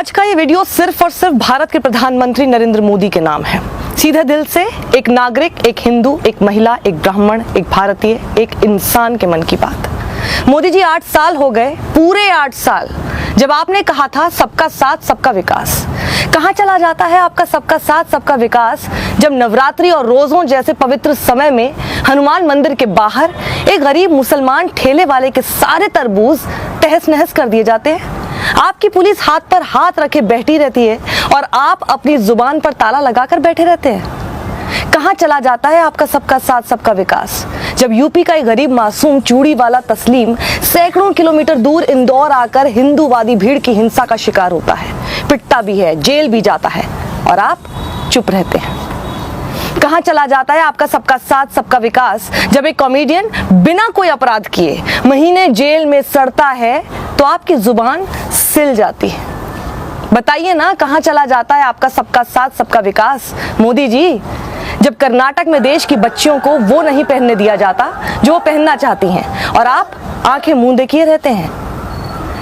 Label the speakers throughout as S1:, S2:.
S1: आज का ये वीडियो सिर्फ और सिर्फ भारत के प्रधानमंत्री नरेंद्र मोदी के नाम है। सीधे दिल से एक नागरिक, एक हिंदू, एक महिला, एक ब्राह्मण, एक भारतीय, एक इंसान के मन की बात। मोदी जी 8 साल हो गए, पूरे 8 साल, जब आपने कहा था सबका साथ सबका विकास। कहाँ चला जाता है आपका सबका साथ सबका विकास, जब नवरात्रि और रोजों जैसे पवित्र समय में हनुमान मंदिर के बाहर एक गरीब मुसलमान ठेले वाले के सारे तरबूज तहस नहस कर दिए जाते हैं। आपकी पुलिस हाथ पर हाथ रखे बैठी रहती है और आप अपनी जुबान पर ताला लगाकर बैठे रहते हैं। कहाँ चला जाता है आपका सबका साथ सबका विकास, जब यूपी का एक गरीब मासूम चूड़ी वाला तस्लीम सैकड़ों किलोमीटर दूर इंदौर आकर हिंदूवादी भीड़ की हिंसा का शिकार होता है, पिटता भी है, जेल भी जाता है और आप चुप रहते हैं। कहाँ चला जाता है आपका सबका साथ सबका विकास, जब एक कॉमेडियन बिना कोई अपराध किए महीने जेल में सड़ता है तो आपकी जुबान सिल जाती है। बताइए ना, कहाँ चला जाता है आपका सबका साथ सबका विकास मोदी जी, जब कर्नाटक में देश की बच्चियों को वो नहीं पहनने दिया जाता जो वो पहनना चाहती हैं और आप आंखें मूंदे किए रहते हैं।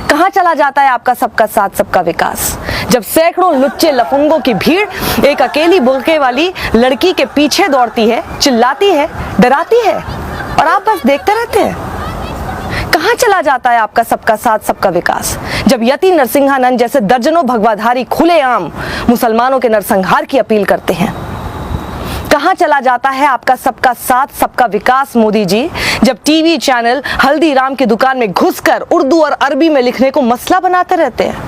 S1: कहाँ चला जाता है आपका सबका साथ सबका विकास, जब सैकड़ों लुच्चे लफंगों की भीड़ एक अकेली बुर्के वाली लड़की के पीछे दौड़ती है, चिल्लाती है, डराती है और आप बस देखते रहते हैं। कहाँ चला जाता है आपका सबका साथ सबका विकास, जब यति नरसिंहानंद जैसे दर्जनों भगवाधारी खुलेआम मुसलमानों के नरसंहार की अपील करते हैं। कहाँ चला जाता है आपका सबका साथ सबका विकास मोदी जी, जब टीवी चैनल हल्दीराम की दुकान में घुसकर उर्दू और अरबी में लिखने को मसला बनाते रहते हैं।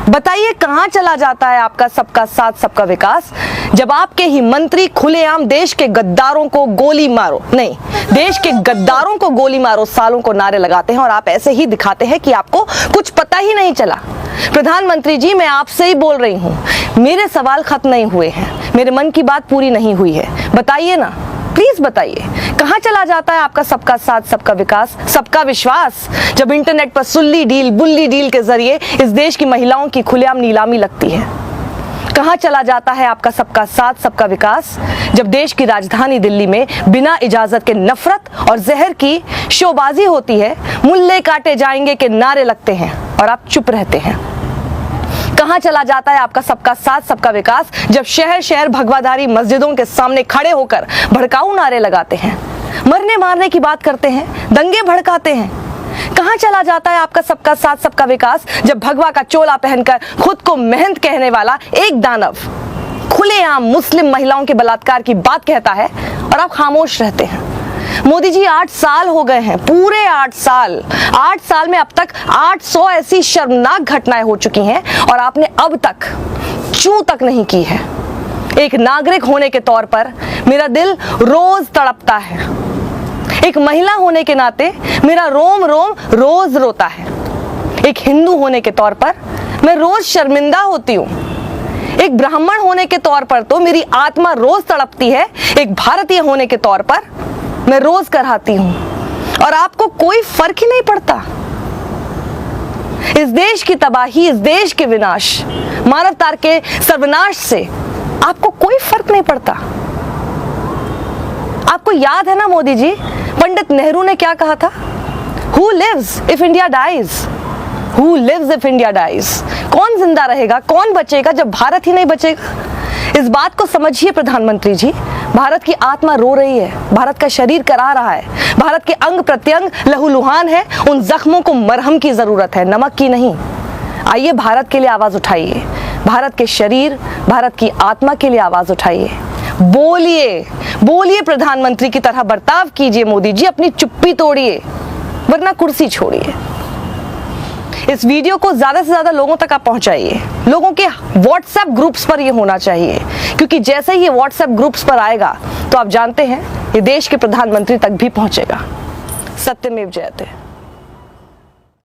S1: बताइए कहाँ चला जाता है आपका सबका साथ सबका विकास, जब आपके ही मंत्री खुलेआम देश के गद्दारों को गोली मारो, नहीं, देश के गद्दारों को गोली मारो सालों को नारे लगाते हैं और आप ऐसे ही दिखाते हैं कि आपको कुछ पता ही नहीं चला। प्रधानमंत्री जी, मैं आपसे ही बोल रही हूँ, मेरे सवाल खत्म नहीं हुए हैं, मेरे मन की बात पूरी नहीं हुई है। बताइए ना, प्लीज बताइए, कहाँ चला जाता है आपका सबका साथ सबका विकास, सबका विश्वास, जब इंटरनेट पर सुल्ली डील बुल्ली डील के जरिए इस देश की महिलाओं की खुलेआम नीलामी लगती है। कहाँ चला जाता है आपका सबका साथ सबका विकास, जब देश की राजधानी दिल्ली में बिना इजाजत के नफरत और जहर की शोबाजी होती है, मुल्ले काटे जाएंगे के नारे लगते हैं और आप चुप रहते हैं। कहाँ चला जाता है आपका सबका साथ सबका विकास, जब शहर शहर भगवाधारी मस्जिदों के सामने खड़े होकर भड़काऊ नारे लगाते हैं, मरने मारने की बात करते हैं, दंगे भड़काते हैं। कहाँ चला जाता है आपका सबका साथ सबका विकास, जब भगवा का चोला पहनकर खुद को महंत कहने वाला एक दानव खुलेआम मुस्लिम महिलाओं के बलात्कार की बात कहता है और आप खामोश रहते हैं। मोदी जी 8 साल हो गए हैं, पूरे 8 साल। 8 साल में अब तक 800 ऐसी शर्मनाक घटनाएं हो चुकी हैं और आपने अब तक चूं तक नहीं की है। एक नागरिक होने के तौर पर मेरा दिल रोज तड़पता है, एक महिला होने के नाते मेरा रोम रोम रोज रोता है, एक हिंदू होने के तौर पर मैं रोज शर्मिंदा होती हूँ, एक ब्राह्मण होने के तौर पर तो मेरी आत्मा रोज तड़पती है, एक भारतीय होने के तौर पर मैं रोज कराहती हूँ और आपको कोई फर्क ही नहीं पड़ता। इस देश की तबाही, इस देश के विनाश, मानवता के सर्वनाश से आपको कोई फर्क नहीं पड़ता। आपको याद है ना मोदी जी, पंडित नेहरू ने क्या कहा था? Who lives if India dies? Who lives if India dies? कौन जिंदा रहेगा, कौन बचेगा जब भारत ही नहीं बचेगा? इस बात को समझिए प्रधानमंत्री जी, भारत की आत्मा रो रही है, भारत का शरीर करा रहा है, भारत के अंग प्रत्यंग लहूलुहान है, उन जख्मों को मरहम की जरूरत है, नमक की नहीं। आइए भारत के लिए आवाज उठाइए, भारत के शरीर, भारत की आत्मा के लिए आवाज उठाइए। बोलिए, बोलिए, प्रधानमंत्री की तरह बर्ताव कीजिए मोदी जी, अपनी चुप्पी तोड़िए वरना कुर्सी छोड़िए। इस वीडियो को ज्यादा से ज्यादा लोगों तक आप पहुंचाइए, लोगों के व्हाट्सएप ग्रुप्स पर ये होना चाहिए, क्योंकि जैसे ही ये व्हाट्सएप ग्रुप्स पर आएगा तो आप जानते हैं ये देश के प्रधानमंत्री तक भी पहुंचेगा। सत्यमेव जयते।